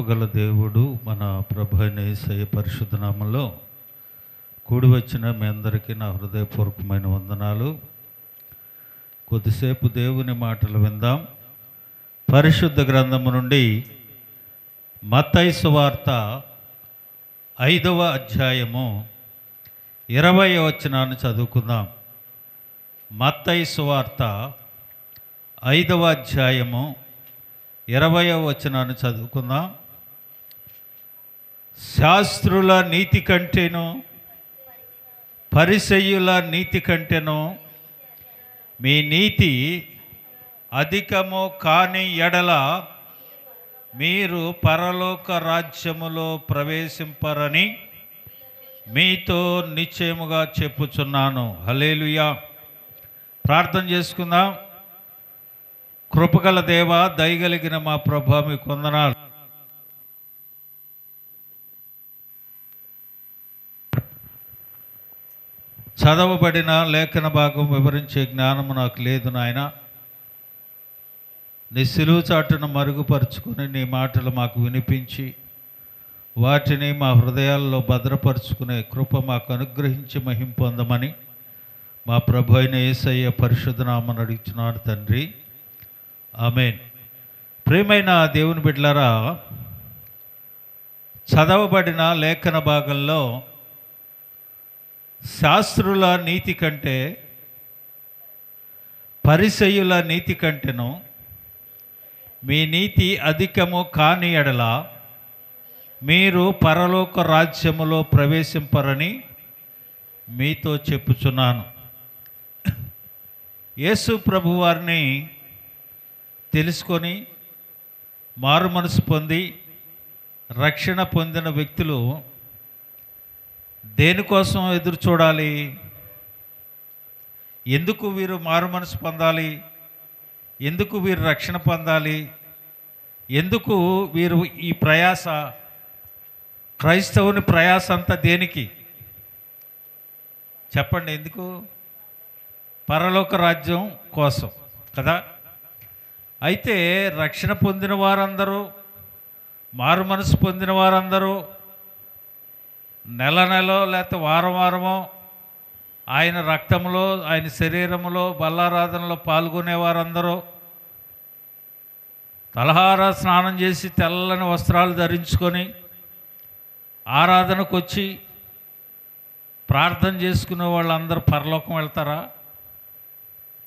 కృపగల దేవుడు మన ప్రభు అయిన యేసయ్య పరిశుద్ధ నామములో కూడి వచ్చిన మీ అందరికీ నా హృదయపూర్వకమైన వందనాలు. కొద్దిసేపు దేవుని మాటలు విందాం. పరిశుద్ధ గ్రంథము నుండి మత్తయి సువార్త 5వ అధ్యాయము 20వ వచనాన్ని చదువుకుందాం. మత్తయి సువార్త 5వ అధ్యాయము 20వ వచనాన్ని చదువుకుందాం. శాస్త్రుల నీతి కంటేను పరిసయ్యుల నీతి కంటేను మీ నీతి అధికము కాని ఎడల మీరు పరలోక రాజ్యములో ప్రవేశింపరని మీతో నిశ్చయముగా చెప్పుచున్నాను. హల్లెలూయా. ప్రార్థన చేసుకుందాం. కృపగల దేవ, దయగలిగిన మా ప్రభా, మీకు వందనాలు. చదవబడిన లేఖన భాగం వివరించే జ్ఞానము నాకు లేదు నాయన. నీ సిలువ చాటును మరుగుపరుచుకుని నీ మాటలు మాకు వినిపించి వాటిని మా హృదయాల్లో భద్రపరుచుకునే కృప మాకు అనుగ్రహించి మహిమ పొందమని మా ప్రభు అయిన యేసయ్య పరిశుద్ధ నామమున అడుగుచున్నాను తండ్రి. ఆమేన్. ప్రియమైన దేవుని బిడ్డలారా, చదవబడిన లేఖన భాగంలో శాస్త్రుల నీతి కంటే పరిసయ్యుల నీతి కంటేను మీ నీతి అధికము కాని ఎడల మీరు పరలోక రాజ్యములో ప్రవేశింపరని మీతో చెప్పుచున్నాను. యేసు ప్రభువారిని తెలుసుకొని మారు మనసు పొంది రక్షణ పొందిన వ్యక్తులు దేనికోసం ఎదురు చూడాలి? ఎందుకు వీరు మారు మనసు పొందాలి? ఎందుకు వీరు రక్షణ పొందాలి? ఎందుకు వీరు ఈ ప్రయాస, క్రైస్తవుని ప్రయాస అంతా దేనికి చెప్పండి? ఎందుకు? పరలోక రాజ్యం కోసం కదా. అయితే రక్షణ పొందిన వారందరూ, మారు మనసు పొందిన వారందరూ నెల నెలలో లేకపోతే వారం వారమో ఆయన రక్తంలో, ఆయన శరీరంలో బల్లారాధనలో పాల్గొనే వారందరూ తలహార స్నానం చేసి తెల్లని వస్త్రాలు ధరించుకొని ఆరాధనకు వచ్చి ప్రార్థన చేసుకునే వాళ్ళందరూ పరలోకం వెళ్తారా?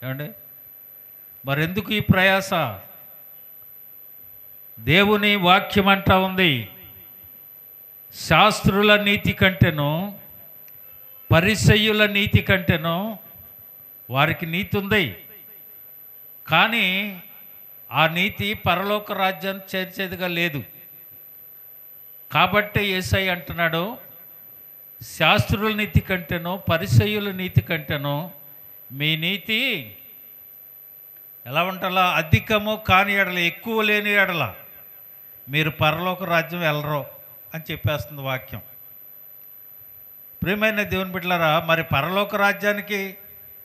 ఏమండి? మరెందుకు ఈ ప్రయాస? దేవుని వాక్యం అంటా ఉంది, శాస్త్రుల నీతి కంటేను పరిసయ్యుల నీతి కంటేను వారికి నీతి ఉంది, కానీ ఆ నీతి పరలోక రాజ్యాన్ని చేర్చేదిగా లేదు. కాబట్టి యేసయ్య అంటున్నాడు, శాస్త్రుల నీతి కంటేను పరిసయ్యుల నీతి కంటేను మీ నీతి ఎలా ఉండాలా? అధికము కాని ఎడల, ఎక్కువ లేని ఎడల మీరు పరలోక రాజ్యం వెళ్ళరు అని చెప్పేస్తుంది వాక్యం. ప్రియమైన దేవుని బిడ్డలారా, మరి పరలోక రాజ్యానికి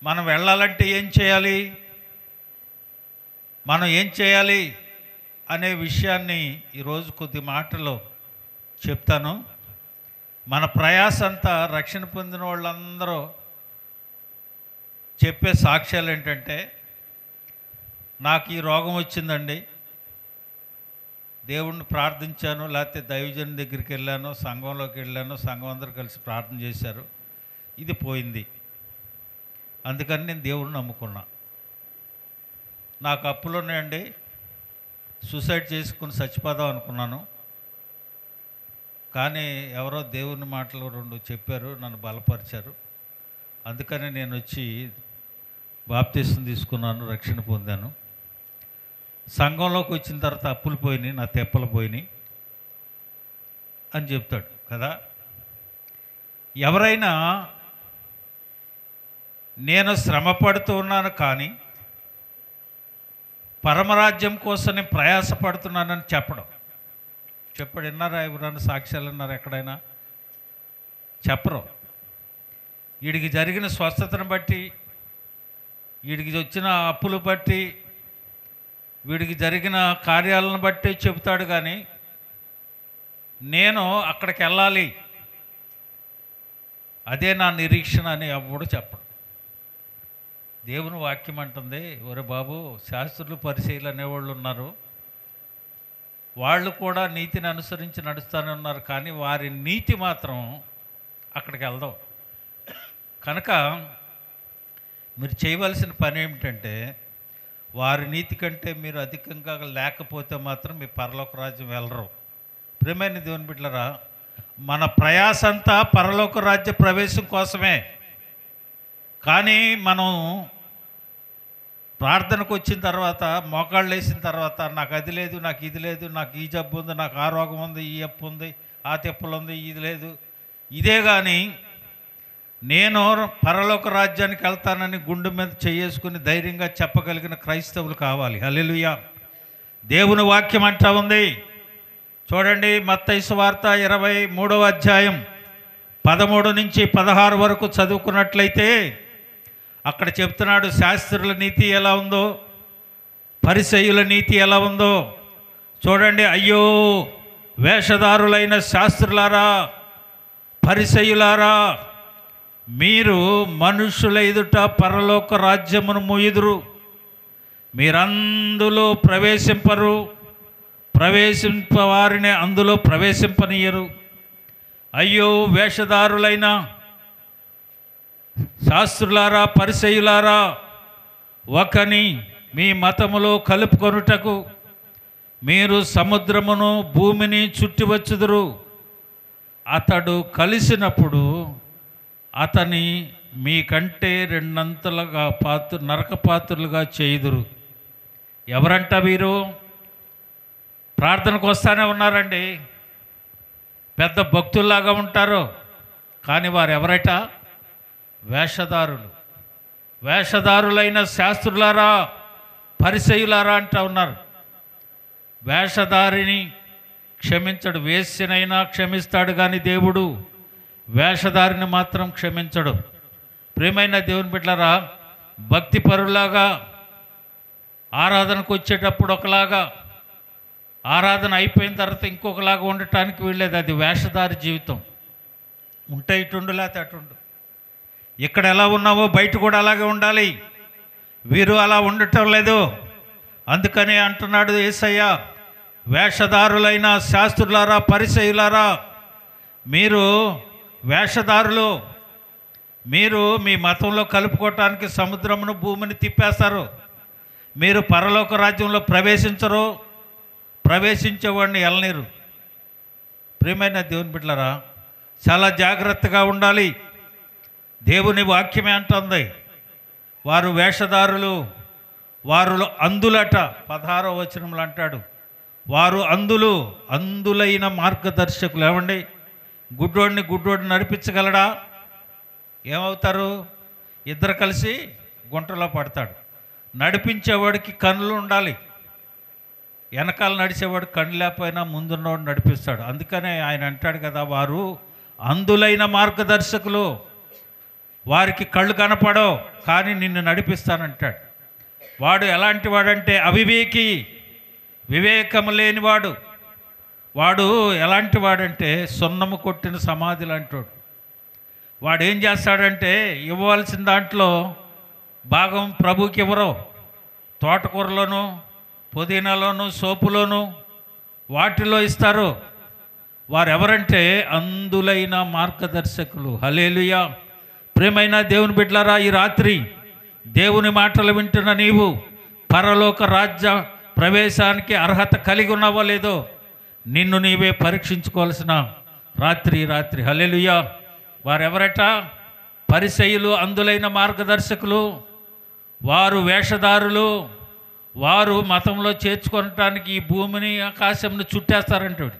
మనం వెళ్ళాలంటే ఏం చేయాలి? మనం ఏం చేయాలి అనే విషయాన్ని ఈరోజు కొద్ది మాటల్లో చెప్తాను. మన ప్రయాస అంతా రక్షణ పొందిన వాళ్ళందరూ చెప్పే సాక్ష్యాలు ఏంటంటే, నాకు ఈ రోగం వచ్చిందండి, దేవుణ్ణి ప్రార్థించాను, లేకపోతే దైవజన్ దగ్గరికి వెళ్ళాను, సంఘంలోకి వెళ్ళాను, సంఘం అందరూ కలిసి ప్రార్థన చేశారు, ఇది పోయింది, అందుకని నేను దేవుణ్ణి నమ్ముకున్నా. నాకు అప్పులు ఉన్నాయండి, సూసైడ్ చేసుకుని చచ్చిపోదాం అనుకున్నాను, కానీ ఎవరో దేవుని మాటలు 2 చెప్పారు, నన్ను బలపరిచారు, అందుకని నేను వచ్చి బాప్తిసం తీసుకున్నాను, రక్షణ పొందాను. సంఘంలోకి వచ్చిన తర్వాత అప్పులు పోయినాయి, నా తెప్పలు పోయినాయి అని చెప్తాడు కదా. ఎవరైనా నేను శ్రమ పడుతూ ఉన్నాను కానీ పరమరాజ్యం కోసం నేను ప్రయాసపడుతున్నానని చెప్పడం. చెప్పడు. విన్నారా? ఎవరన్నా సాక్ష్యాలు విన్నారా? ఎక్కడైనా చెప్పరు. వీడికి జరిగిన స్వస్థతను బట్టి, వీడికి వచ్చిన అప్పులు బట్టి, వీడికి జరిగిన కార్యాలను బట్టి చెబుతాడు, కానీ నేను అక్కడికి వెళ్ళాలి, అదే నా నిరీక్షణ అని ఎవడు చెప్పడు. దేవుని వాక్యం అంటుంది, ఒరే బాబు, శాస్త్రులు పరిశీలు అనేవాళ్ళు ఉన్నారు, వాళ్ళు కూడా నీతిని అనుసరించి నడుస్తూనే ఉన్నారు, కానీ వారి నీతి మాత్రం అక్కడికి వెళ్దాం. కనుక మీరు చేయవలసిన పని ఏమిటంటే, వారి నీతి కంటే మీరు అధికంగా లేకపోతే మాత్రం మీ పరలోక రాజ్యం వెళ్ళరు. ప్రియమైన దేవుని బిడ్డలారా, మన ప్రయాస అంతా పరలోక రాజ్య ప్రవేశం కోసమే. కానీ మనం ప్రార్థనకు వచ్చిన తర్వాత, మోకాళ్ళు వేసిన తర్వాత, నాకు అది లేదు, నాకు ఇది లేదు, నాకు ఈ జబ్బు ఉంది, నాకు ఆ రోగం ఉంది, ఈ అప్పు ఉంది, ఆ తెప్పులు ఉంది, ఇది లేదు, ఇదే కానీ నేను పరలోక రాజ్యానికి వెళ్తానని గుండె మీద చేసుకుని ధైర్యంగా చెప్పగలిగిన క్రైస్తవులు కావాలి. హల్లెలూయా. దేవుని వాక్యం అంటా ఉంది, చూడండి, మత్తయి సువార్త 23వ అధ్యాయం 13 నుంచి 16 వరకు చదువుకున్నట్లయితే అక్కడ చెప్తున్నాడు, శాస్త్రుల నీతి ఎలా ఉందో, పరిసయ్యుల నీతి ఎలా ఉందో చూడండి. అయ్యో వేషధారులైన శాస్త్రులారా, పరిసయ్యులారా, మీరు మనుషుల ఎదుట పరలోక రాజ్యమును మూయుదురు, మీరందులో ప్రవేశింపరు, ప్రవేశింపవారిని అందులో ప్రవేశింపనీయరు. అయ్యో వేషధారులైన శాస్త్రులారా, పరిసయ్యులారా, ఒకని మీ మతములో కలుపుకొనుటకు మీరు సముద్రమును భూమిని చుట్టివచ్చుదురు. అతడు కలిసినప్పుడు అతని మీకంటే రెండంతలుగా నరకపాత్రులుగా చేయుదురు. ఎవరంట వీరు? ప్రార్థనకు వస్తానే ఉన్నారండి, పెద్ద భక్తుల్లాగా ఉంటారు, కానీ వారు ఎవరట? వేషధారులు. వేషధారులైన శాస్త్రులారా, పరిసయ్యులారా అంటూ ఉన్నారు. వేషధారిని క్షమించడు, వేశ్యనైనా క్షమిస్తాడు కానీ దేవుడు వేషధారిని మాత్రం క్షమించడు. ప్రియమైన దేవుని బిడ్డలారా, భక్తి పరులాగా ఆరాధనకు వచ్చేటప్పుడు ఒకలాగా, ఆరాధన అయిపోయిన తర్వాత ఇంకొకలాగా ఉండటానికి వీల్లేదు. అది వేషధారి జీవితం. ఉంటే ఇటుండు, లేకపోతే అటుండు. ఇక్కడ ఎలా ఉన్నావో బయట కూడా అలాగే ఉండాలి. వీరు అలా ఉండటం లేదు. అందుకని అంటున్నాడు యేసయ్య, వేషధారులైన శాస్త్రులారా, పరిసయ్యులారా, మీరు వేషధారులు, మీరు మీ మతంలో కలుపుకోవటానికి సముద్రమును భూమిని తిప్పేస్తారు, మీరు పరలోక రాజ్యంలో ప్రవేశించరు, ప్రవేశించేవాడిని వెళ్ళనీరు. ప్రియమైన దేవుని బిడ్డలారా, చాలా జాగ్రత్తగా ఉండాలి. దేవుని వాక్యమే అంటుంది, వారు వేషధారులు, వారు అందులట. 16వ వచనంలో అంటాడు, వారు అందులు, అందులైన మార్గదర్శకులు. ఏమండి, గుడ్డోడిని నడిపించగలడా? ఏమవుతారు? ఇద్దరు కలిసి గుంటలో పడతాడు. నడిపించేవాడికి కన్నులు ఉండాలి. వెనకాల నడిచేవాడు కన్ను లేకపోయినా ముందున్నవాడు నడిపిస్తాడు. అందుకనే ఆయన అంటాడు కదా, వారు అందులైన మార్గదర్శకులు, వారికి కళ్ళు కనపడవు కానీ నిన్ను నడిపిస్తానంటాడు. వాడు ఎలాంటి వాడంటే అవివేకి, వివేకము లేనివాడు. వాడు ఎలాంటి వాడంటే సున్నము కొట్టిన సమాధి లాంటివాడు. వాడు ఏం చేస్తాడంటే, ఇవ్వవలసిన దాంట్లో భాగం ప్రభుకి ఇవ్వరు. తోటకూరలోను, పుదీనాలోను, సోపులోను వాటిలో ఇస్తారు. వారు ఎవరంటే అందులైన మార్గదర్శకులు. హల్లెలూయా. ప్రియమైన దేవుని బిడ్డలారా, ఈ రాత్రి దేవుని మాటలు వింటున్న నీవు పరలోక రాజ్య ప్రవేశానికి అర్హత కలిగి ఉన్నావో లేదో నిన్ను నీవే పరీక్షించుకోవాల్సిన రాత్రి. హల్లెలూయా. వారెవరట? పరిసయ్యులు, అందులైన మార్గదర్శకులు. వారు వేషధారులు. వారు మతంలో చేర్చుకోవటానికి ఈ భూమిని ఆకాశంను చుట్టేస్తారంటాడు.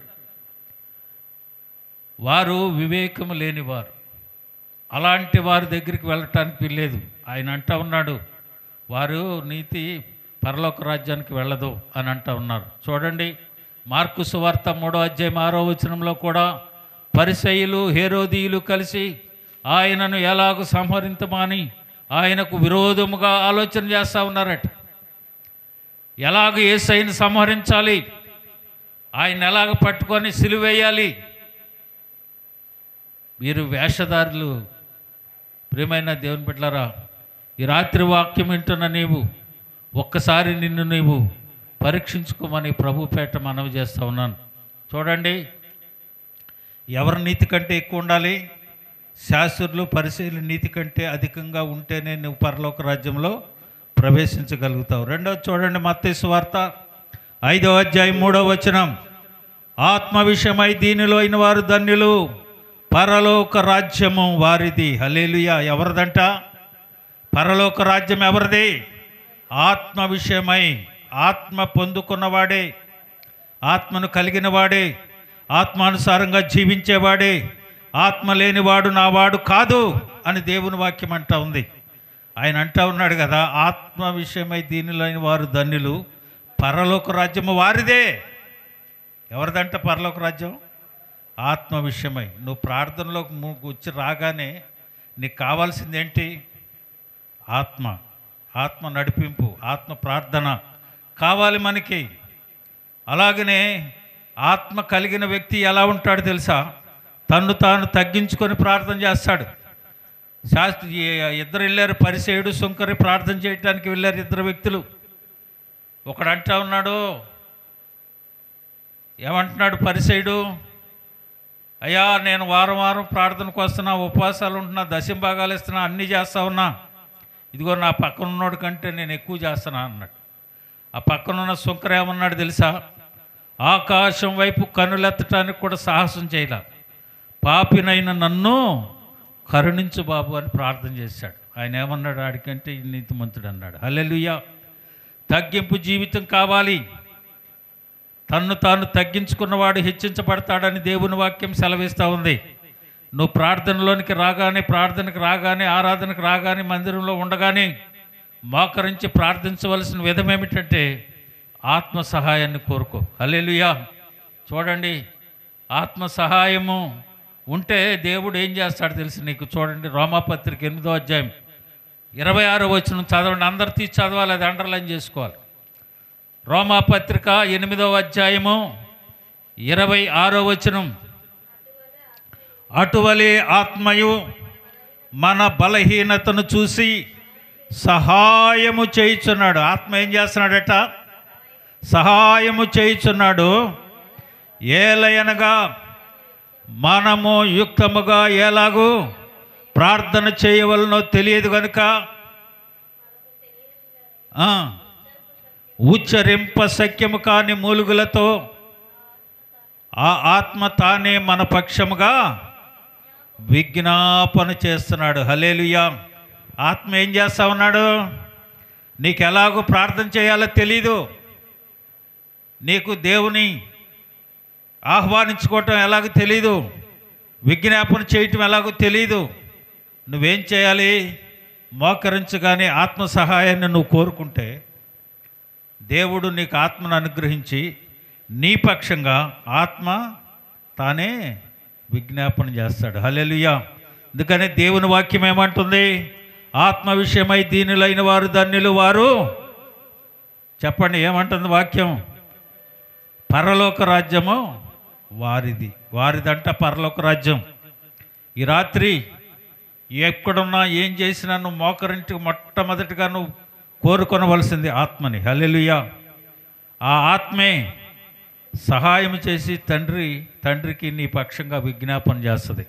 వారు వివేకము లేనివారు. అలాంటి వారి దగ్గరికి వెళ్ళటానికి వీల్లేదు. ఆయన అంటూ ఉన్నాడు, వారు నీతి పరలోక రాజ్యానికి వెళ్ళదు అని అంటూ ఉన్నారు. చూడండి, మార్కు సువార్త 3వ అధ్యాయం 6వ వచనంలో కూడా పరిసయ్యులు, హేరోదీయులు కలిసి ఆయనను ఎలాగూ సంహరించమని ఆయనకు విరోధముగా ఆలోచన చేస్తూ ఉన్నారట. ఎలాగ యేసయ్యను సంహరించాలి, ఆయన ఎలాగ పట్టుకొని సిలువేయాలి. మీరు వేషధారులు. ప్రియమైన దేవుని బిడ్డలారా, ఈ రాత్రి వాక్యం వింటున్న నీవు ఒక్కసారి నిన్ను నీవు పరీక్షించుకోమని ప్రభుపేట మనవి చేస్తూ ఉన్నాను. చూడండి, ఎవరి నీతి కంటే ఎక్కువ ఉండాలి? శాస్త్రులు పరిశీలి నీతి కంటే అధికంగా ఉంటేనే నువ్వు పరలోక రాజ్యంలో ప్రవేశించగలుగుతావు. రెండవది చూడండి, మత్తయి సువార్త 5వ అధ్యాయం 3వ వచనం. ఆత్మ విషయమై దీనిలో అయిన వారు ధన్యులు, పరలోక రాజ్యము వారిది. హల్లెలూయా. ఎవరిదంట? పరలోక రాజ్యం ఎవరిది? ఆత్మ విషయమై, ఆత్మ పొందుకున్నవాడే, ఆత్మను కలిగిన వాడే, ఆత్మానుసారంగా జీవించేవాడే. ఆత్మ లేనివాడు నావాడు కాదు అని దేవుని వాక్యం అంటా ఉంది. ఆయన అంటా ఉన్నాడు కదా, ఆత్మ విషయమై దీనిలో అయిన వారు ధన్యులు, పరలోక రాజ్యము వారిదే. ఎవరిదంట పరలోక రాజ్యం? ఆత్మ విషయమై. నువ్వు ప్రార్థనలోకి వచ్చి రాగానే నీకు కావాల్సింది ఏంటి? ఆత్మ, ఆత్మ నడిపింపు, ఆత్మ ప్రార్థన కావాలి మనకి. అలాగనే ఆత్మ కలిగిన వ్యక్తి ఎలా ఉంటాడు తెలుసా? తన్ను తాను తగ్గించుకొని ప్రార్థన చేస్తాడు. ఇద్దరు వెళ్ళారు, పరిసేయుడు సుంకరి ప్రార్థన చేయడానికి వెళ్ళారు ఇద్దరు వ్యక్తులు. ఒకడు అంటా ఉన్నాడు, ఏమంటున్నాడు పరిసేయుడు? అయ్యా, నేను వారం వారం ప్రార్థనకు వస్తున్నా, ఉపవాసాలు ఉంటున్నా, దశంభాగాలు ఇస్తున్నా, అన్నీ చేస్తా ఉన్నా, ఇదిగో నా పక్కన ఉన్నోడి కంటే నేను ఎక్కువ చేస్తున్నా అన్నాడు. ఆ పక్కనున్న సుంకర ఏమన్నాడు తెలుసా? ఆకాశం వైపు కనులెత్తడానికి కూడా సాహసం చేయలే, పాపినైన నన్ను కరుణించు బాబు అని ప్రార్థన చేశాడు. ఆయన ఏమన్నాడు? ఆడికంటే నీతిమంతుడు అన్నాడు. హల్లెలూయా. తగ్గింపు జీవితం కావాలి. తన్ను తాను తగ్గించుకున్నవాడు హెచ్చించబడతాడని దేవుని వాక్యం సెలవిస్తూ ఉంది. నువ్వు ప్రార్థనలోనికి రాగానే, ప్రార్థనకు రాగానే, ఆరాధనకు రాగానే, మందిరంలో ఉండగానే మోకరించి ప్రార్థించవలసిన విధం ఏమిటంటే ఆత్మ సహాయాన్ని కోరుకో. హల్లెలూయా. చూడండి, ఆత్మ సహాయము ఉంటే దేవుడు ఏం చేస్తాడు తెలుసు నీకు? చూడండి, రోమాపత్రిక 8వ అధ్యాయం 26వ వచనం చదవండి. అందరు తీసి చదవాలి, అది అండర్లైన్ చేసుకోవాలి. రోమాపత్రిక 8వ అధ్యాయము 26వ వచనం. అటువలే ఆత్మయు మన బలహీనతను చూసి సహాయము చేయుచున్నాడు. ఆత్మ ఏం చేస్తున్నాడట? సహాయము చేయుచున్నాడు. ఏలయనగా మనము యుక్తముగా ఎలాగూ ప్రార్థన చేయవలనో తెలియదు కనుక ఉచ్చరింప శక్యము కాని మూలుగులతో ఆ ఆత్మ తానే మన పక్షముగా విజ్ఞాపన చేస్తున్నాడు. హల్లెలూయా. ఆత్మ ఏం చేస్తా ఉన్నాడు? నీకు ఎలాగో ప్రార్థన చేయాలో తెలీదు, నీకు దేవుని ఆహ్వానించుకోవటం ఎలాగో తెలీదు, విజ్ఞాపన చేయటం ఎలాగో తెలీదు. నువ్వేం చేయాలి? మోకరించగానే ఆత్మ సహాయాన్ని నువ్వు కోరుకుంటే దేవుడు నీకు ఆత్మను అనుగ్రహించి నీ పక్షంగా ఆత్మ తానే విజ్ఞాపన చేస్తాడు. హల్లెలూయా. అందుకనే దేవుని వాక్యం ఏమంటుంది? ఆత్మ విషయమై దీనులైన వారు ధన్యులు వారు. చెప్పండి, ఏమంటుంది వాక్యం? పరలోక రాజ్యము వారిది. వారిదంట పరలోక రాజ్యం. ఈ రాత్రి ఎక్కడున్నా ఏం చేసినా నువ్వు మోకరించి మొట్టమొదటిగా నువ్వు కోరుకొనవలసింది ఆత్మని. హల్లెలూయా. ఆ ఆత్మే సహాయం చేసి తండ్రికి నీ పక్షంగా విజ్ఞాపన చేస్తుంది.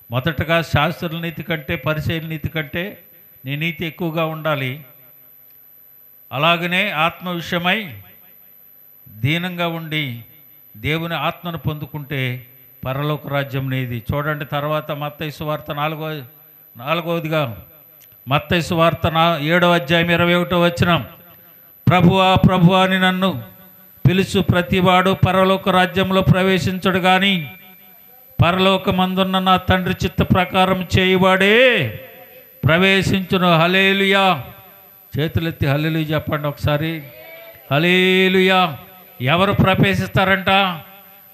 మొదటగా శాస్త్రుల నీతి కంటే, పరిసయ్యుల నీతి కంటే నీ నీతి ఎక్కువగా ఉండాలి. అలాగనే ఆత్మ విషయమై దీనంగా ఉండి దేవుని ఆత్మను పొందుకుంటే పరలోక రాజ్యం నీది. చూడండి, తర్వాత మత్తయి సువార్త 4వదిగా మత్తయి సువార్త 7వ అధ్యాయం 21వ వచనం. ప్రభువా ప్రభువా అని నన్ను పిలుచు ప్రతివాడు పరలోక రాజ్యంలో ప్రవేశించడు గాని పరలోకమందున్న నా తండ్రి చిత్త ప్రకారం చేయువాడే ప్రవేశించును. హల్లెలూయా. చేతులెత్తి హల్లెలూయా చెప్పండి ఒకసారి. హల్లెలూయా. ఎవరు ప్రవేశిస్తారంట?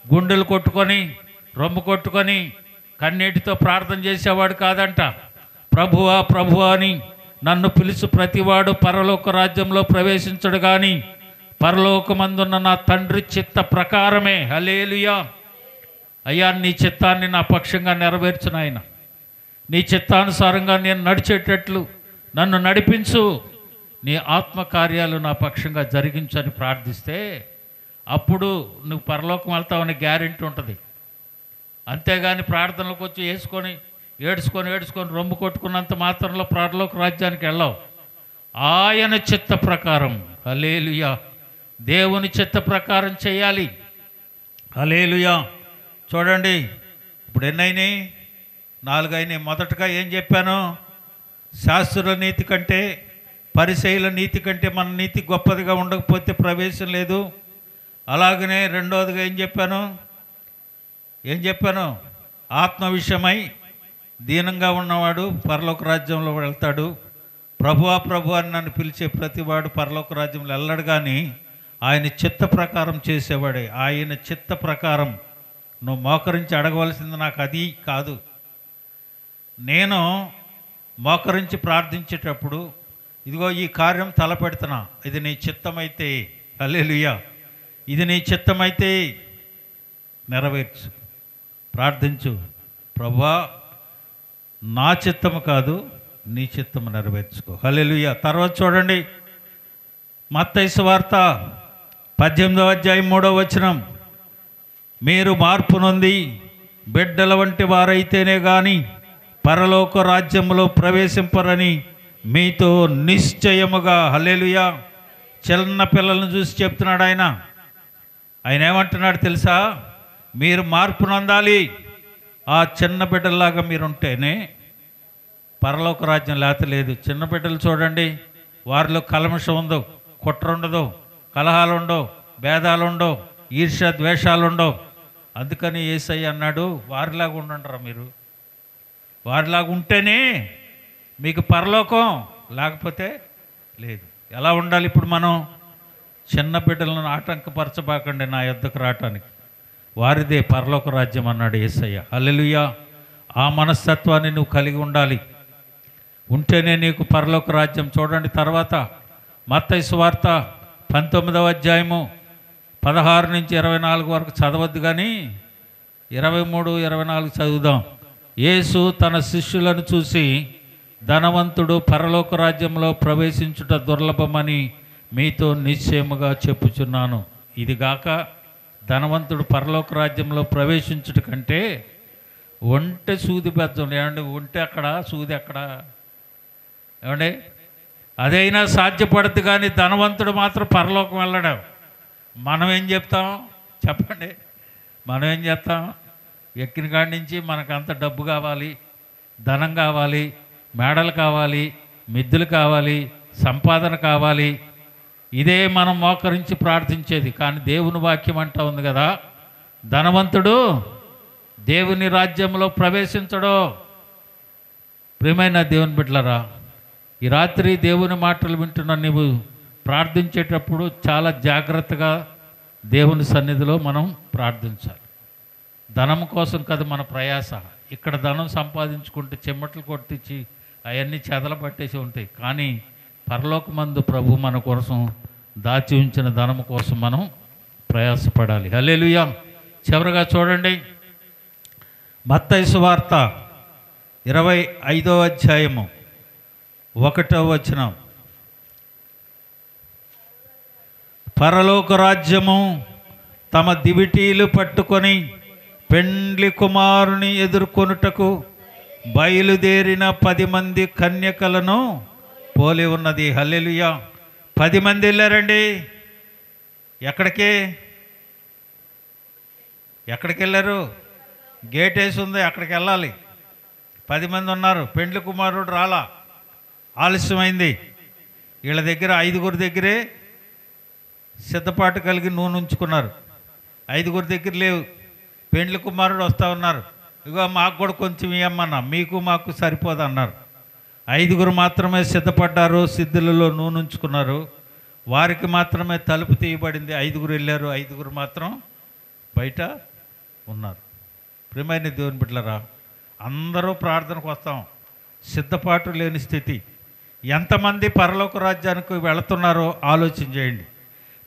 గుండెలు కొట్టుకొని, రొమ్ము కొట్టుకొని, కన్నీటితో ప్రార్థన చేసేవాడు కాదంట. ప్రభువా ప్రభువా అని నన్ను పిలుచు ప్రతివాడు పరలోక రాజ్యంలో ప్రవేశించడు కానీ పరలోకమందున్న నా తండ్రి చిత్త ప్రకారమే. హల్లెలూయా. అయ్యా, నీ చిత్తాన్ని నా పక్షంగా నెరవేర్చు నాయన. నీ చిత్తానుసారంగా నేను నడిచేటట్లు నన్ను నడిపించు. నీ ఆత్మకార్యాలు నా పక్షంగా జరిగించని ప్రార్థిస్తే అప్పుడు నువ్వు పరలోకం వెళ్తావని గ్యారెంటీ ఉంటుంది. అంతేగాని ప్రార్థనలకు వచ్చి ఏడ్చుకొని రొమ్ము కొట్టుకున్నంత మాత్రంలో పరలోక రాజ్యానికి వెళ్ళావు. ఆయన చిత్త ప్రకారం, హల్లెలూయా, దేవుని చిత్త ప్రకారం చేయాలి. హల్లెలూయా. చూడండి, ఇప్పుడు ఎన్నైనాయి? 4 అయినాయి. మొదటగా ఏం చెప్పాను? శాస్త్రుల నీతి కంటే పరిసయ్యుల నీతి కంటే మన నీతి గొప్పదిగా ఉండకపోతే ప్రవేశం లేదు. అలాగనే రెండవదిగా ఏం చెప్పాను? ఆత్మ విషయమై దీనంగా ఉన్నవాడు పరలోక రాజ్యంలో వెళ్తాడు. ప్రభువా ప్రభు అని నన్ను పిలిచే ప్రతివాడు పరలోక రాజ్యంలో వెళ్ళడు, కానీ ఆయన చిత్త ప్రకారం చేసేవాడే. ఆయన చిత్త ప్రకారం నువ్వు మోకరించి అడగవలసింది నాకు అది కాదు. నేను మోకరించి ప్రార్థించేటప్పుడు ఇదిగో ఈ కార్యం తలపెడుతున్నా, ఇది నీ చిత్తమైతే, హల్లెలూయా, ఇది నీ చిత్తమైతే నెరవేర్చు, ప్రార్థించు. ప్రభువా, నా చిత్తము కాదు, నీ చిత్తము నెరవేర్చుకో. హల్లెలూయా. తర్వాత చూడండి, మత్తయి సువార్త 18వ అధ్యాయం 3వ వచనం, మీరు మార్పు నొంది బిడ్డల వంటి వారైతేనే కానీ పరలోక రాజ్యంలో ప్రవేశింపరని మీతో నిశ్చయముగా. హల్లెలూయా. చిన్న పిల్లలను చూసి చెప్తున్నాడు ఆయన. ఆయన ఏమంటున్నాడు తెలుసా? మీరు మార్పు నొందాలి. ఆ చిన్న బిడ్డల్లాగా మీరుంటేనే పరలోక రాజ్యం లేదు. చిన్న బిడ్డలు చూడండి, వారిలో కల్మషం ఉండవు, కుట్ర ఉండదు, కలహాలు ఉండవు, భేదాలు ఉండవు, ఈర్ష్య ద్వేషాలు ఉండవు. అందుకని యేసయ్య అన్నాడు, వారిలాగా ఉండండిరా మీరు. వారిలాగా ఉంటేనే మీకు పరలోకం, లేకపోతే లేదు. ఎలా ఉండాలి? ఇప్పుడు మనం చిన్న బిడ్డలను ఆటంకపరచబాకండి నా యొద్దకు రావటానికి, వారిదే పరలోక రాజ్యం అన్నాడు యేసయ్య. హల్లెలూయా. ఆ మనస్తత్వాన్ని నువ్వు కలిగి ఉండాలి, ఉంటేనే నీకు పరలోక రాజ్యం. చూడండి తర్వాత మత్తయి సువార్త 19వ అధ్యాయము 16 నుంచి 24 వరకు చదవద్దు, కానీ 23, 24 చదువుదాం. యేసు తన శిష్యులను చూసి, ధనవంతుడు పరలోక రాజ్యంలో ప్రవేశించుట దుర్లభమని మీతో నిశ్చయముగా చెప్పుచున్నాను. ఇదిగాక ధనవంతుడు పరలోక రాజ్యంలో ప్రవేశించుట కంటే ఒంటె సూది బెజ్జం, ఏమండి, ఒంటె అక్కడ సూది అక్కడ, ఏమండి, అదైనా సాధ్యపడదు, కానీ ధనవంతుడు మాత్రం పరలోకం వెళ్ళడం. మనం ఏం చెప్తాం చెప్పండి? మనం ఏం చేస్తాం? ఎక్కిన కాడి నుంచి మనకు అంత డబ్బు కావాలి, ధనం కావాలి, మేడలు కావాలి, మిద్దెలు కావాలి, సంపాదన కావాలి. ఇదే మనం మోకరించి ప్రార్థించేది. కానీ దేవుని వాక్యం అంటా ఉంది కదా, ధనవంతుడు దేవుని రాజ్యంలో ప్రవేశించడు. ప్రియమైన దేవుని బిడ్డలారా, ఈ రాత్రి దేవుని మాటలు వింటున్న నీవు ప్రార్థించేటప్పుడు చాలా జాగ్రత్తగా దేవుని సన్నిధిలో మనం ప్రార్థించాలి. ధనం కోసం కదా మన ప్రయాస. ఇక్కడ ధనం సంపాదించుకుంటే చెమటలు కొట్టించి అవన్నీ చెదల పట్టేసి ఉంటాయి. కానీ పరలోకమందు ప్రభు మన కోసం దాచి ఉంచిన ధనము కోసం మనం ప్రయాసపడాలి. హల్లెలూయా. చివరగా చూడండి, మత్తయి సువార్త 25వ అధ్యాయము 1వ వచనం, పరలోక రాజ్యము తమ దివిటీలు పట్టుకొని పెండ్లి కుమారుని ఎదుర్కొనుటకు బయలుదేరిన 10 మంది కన్యకలను పోలి ఉన్నది. హల్లెలూయా. 10 మంది వెళ్ళారండి. ఎక్కడికి వెళ్ళారు? గేట్ వేసి ఉంది, అక్కడికి వెళ్ళాలి. 10 మంది ఉన్నారు. పెండ్లి కుమారుడు రాలా, ఆలస్యమైంది. వీళ్ళ దగ్గర 5గురి దగ్గరే సిద్ధపాటు కలిగి నూనె ఉంచుకున్నారు. 5గురి దగ్గర లేవు. పెండ్లి కుమారుడు వస్తూ ఉన్నారు. ఇగో మాకు కూడా కొంచెం ఇవ్వమన్నా, మీకు మాకు సరిపోదు అన్నారు. 5గురు మాత్రమే సిద్ధపడ్డారు, సిద్ధులలో నూనె ఉంచుకున్నారు. వారికి మాత్రమే తలుపు తీయబడింది. 5గురు వెళ్ళారు, 5గురు మాత్రం బయట ఉన్నారు. ప్రియమైన దేవుని బిడ్డలారా, అందరూ ప్రార్థనకు వస్తాం, సిద్ధపాటు లేని స్థితి. ఎంతమంది పరలోక రాజ్యానికి వెళుతున్నారో ఆలోచన చేయండి.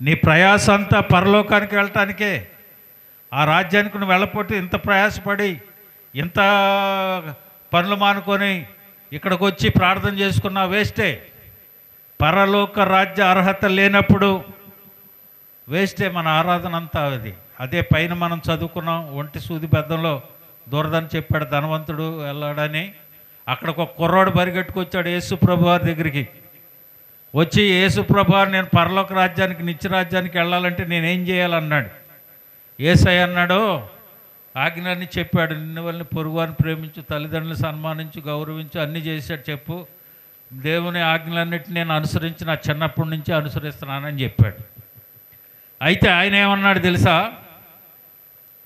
నీ ప్రయాస అంతా పరలోకానికి వెళ్ళటానికే. ఆ రాజ్యానికి నువ్వు వెళ్ళకపోతే ఇంత ప్రయాసపడి ఇంత పనులు మానుకొని ఇక్కడికి వచ్చి ప్రార్థన చేసుకున్నా వేస్టే. పరలోక రాజ్య అర్హత లేనప్పుడు వేస్టే మన ఆరాధన అంతా. అదే పైన మనం చదువుకున్నాం, ఒంటి సూది బెద్దంలో దూరదని చెప్పాడు ధనవంతుడు వెళ్ళాడని. అక్కడికి ఒక కుర్రాడు పరిగెట్టుకొచ్చాడు యేసుప్రభు వారి దగ్గరికి. వచ్చి యేసుప్రభు వారు నేను పరలోక రాజ్యానికి నిత్య రాజ్యానికి వెళ్ళాలంటే నేనేం చేయాలన్నాడు. యేసయ్య అన్నాడు, ఆజ్ఞలన్నీ చెప్పాడు. నిన్ను వాళ్ళని పొరుగువారిని ప్రేమించు, తల్లిదండ్రులను సన్మానించు, గౌరవించు, అన్నీ చేశాడు. చెప్పు, దేవుని ఆజ్ఞలన్నిటిని నేను అనుసరించి నా చిన్నప్పటి నుంచి అనుసరిస్తున్నానని చెప్పాడు. అయితే ఆయన ఏమన్నాడు తెలుసా?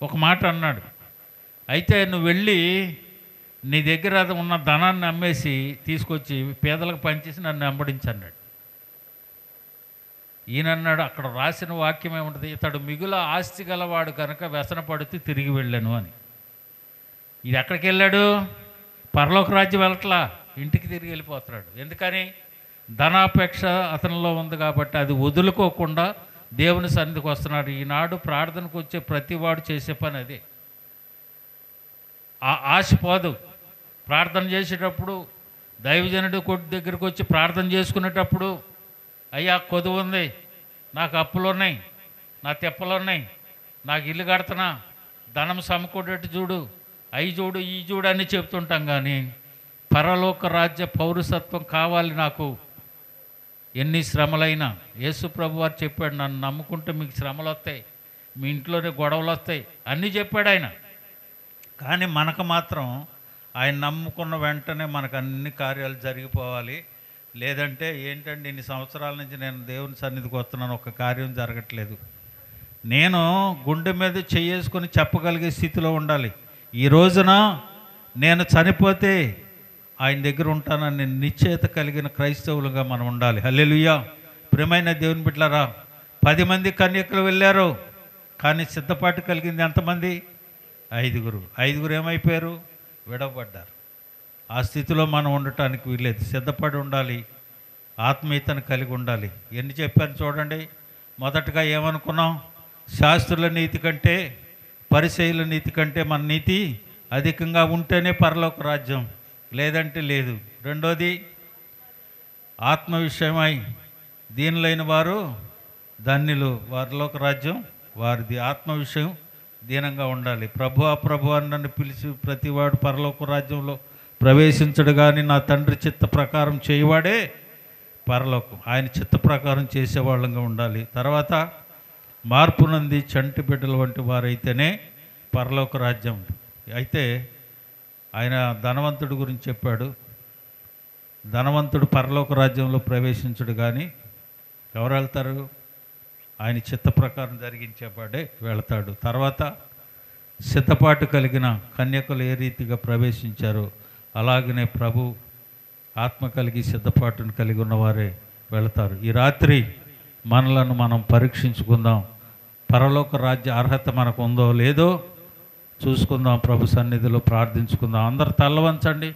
ఒక మాట అన్నాడు, అయితే నువ్వు వెళ్ళి నీ దగ్గర ఉన్న ధనాన్ని అమ్మేసి తీసుకొచ్చి పేదలకు పనిచేసి నన్ను వెంబడించన్నాడు. ఈయనన్నాడు, అక్కడ రాసిన వాక్యం ఏముంటుంది, ఇతడు మిగుల ఆస్తి గలవాడు కనుక వ్యసనపడుతూ తిరిగి వెళ్ళాను అని. ఇది ఎక్కడికి వెళ్ళాడు? పరలోక రాజ్యం వెళ్ళట్లా, ఇంటికి తిరిగి వెళ్ళిపోతున్నాడు. ఎందుకని? ధనాపేక్ష అతనిలో ఉంది కాబట్టి అది వదులుకోకుండా దేవుని సన్నిధికి వస్తున్నాడు. ఈనాడు ప్రార్థనకు వచ్చే ప్రతివాడు చేసే పని అదే. ఆ ఆశ పోదు. ప్రార్థన చేసేటప్పుడు దైవజనుడి కొట్టు దగ్గరికి వచ్చి ప్రార్థన చేసుకునేటప్పుడు, అయ్యా కొదువు ఉంది, నాకు అప్పులు ఉన్నాయి, నా తెప్పలు ఉన్నాయి, నాకు ఇల్లు కడుతున్నా, ధనం సమకూడేట్టు చూడు, అవి చూడు, ఈ చూడు అని చెప్తుంటాం. కానీ పరలోక రాజ్య పౌరసత్వం కావాలి నాకు, ఎన్ని శ్రమలైనా. యేసు ప్రభు వారు చెప్పాడు, నన్ను నమ్ముకుంటే మీకు శ్రమలు వస్తాయి, మీ ఇంట్లోనే గొడవలు వస్తాయి, అన్నీ చెప్పాడు ఆయన. కానీ మనకు మాత్రం ఆయన నమ్ముకున్న వెంటనే మనకు అన్ని కార్యాలు జరిగిపోవాలి. లేదంటే ఏంటంటే ఇన్ని సంవత్సరాల నుంచి నేను దేవుని సన్నిధికి వస్తున్నాను, ఒక కార్యం జరగట్లేదు. నేను గుండె మీద చేసుకొని చెప్పగలిగే స్థితిలో ఉండాలి. ఈ రోజున నేను చనిపోతే ఆయన దగ్గర ఉంటానని నిశ్చయత కలిగిన క్రైస్తవులుగా మనం ఉండాలి. హల్లెలూయా. ప్రియమైన దేవుని బిడ్డలారా, 10 మంది కన్యకులు వెళ్ళారు, కానీ సిద్ధపాటు కలిగింది ఎంతమంది? 5. 5 ఏమైపోయారు? విడవబడ్డారు. ఆ స్థితిలో మనం ఉండటానికి వీల్లేదు. సిద్ధపడి ఉండాలి, ఆత్మీయతను కలిగి ఉండాలి. ఎన్ని చెప్పాను చూడండి. మొదటగా ఏమనుకున్నాం? శాస్త్రుల నీతి కంటే పరిసయ్యుల నీతి కంటే మన నీతి అధికంగా ఉంటేనే పరలోక రాజ్యం, లేదంటే లేదు. రెండోది, ఆత్మ విషయమై దీనులైన వారు ధన్యులు, వారిలోక రాజ్యం వారిది. ఆత్మ విషయం దీనంగా ఉండాలి. ప్రభు అప్రభు అని నన్ను పిలిచి ప్రతివాడు పరలోక రాజ్యంలో ప్రవేశించడు, కానీ నా తండ్రి చిత్త ప్రకారం చేయవాడే పరలోకం. ఆయన చిత్త ప్రకారం చేసేవాళ్ళంగా ఉండాలి. తర్వాత మార్పు నంది చంటి బిడ్డల వంటి వారైతేనే పరలోక రాజ్యం. అయితే ఆయన ధనవంతుడి గురించి చెప్పాడు. ధనవంతుడు పరలోక రాజ్యంలో ప్రవేశించడు, కానీ ఎవరు వెళ్తారు? ఆయన చిత్త ప్రకారం జరిగించేవాడే వెళతాడు. తర్వాత సిద్ధపాటు కలిగిన కన్యకులు ఏ రీతిగా ప్రవేశించారో అలాగనే ప్రభు ఆత్మ కలిగి సిద్ధపాటును కలిగి ఉన్నవారే వెళతారు. ఈ రాత్రి మనలను మనం పరీక్షించుకుందాం. పరలోక రాజ్య అర్హత మనకు ఉందో లేదో చూసుకుందాం. ప్రభు సన్నిధిలో ప్రార్థించుకుందాం. అందరు తల్ల వంచండి.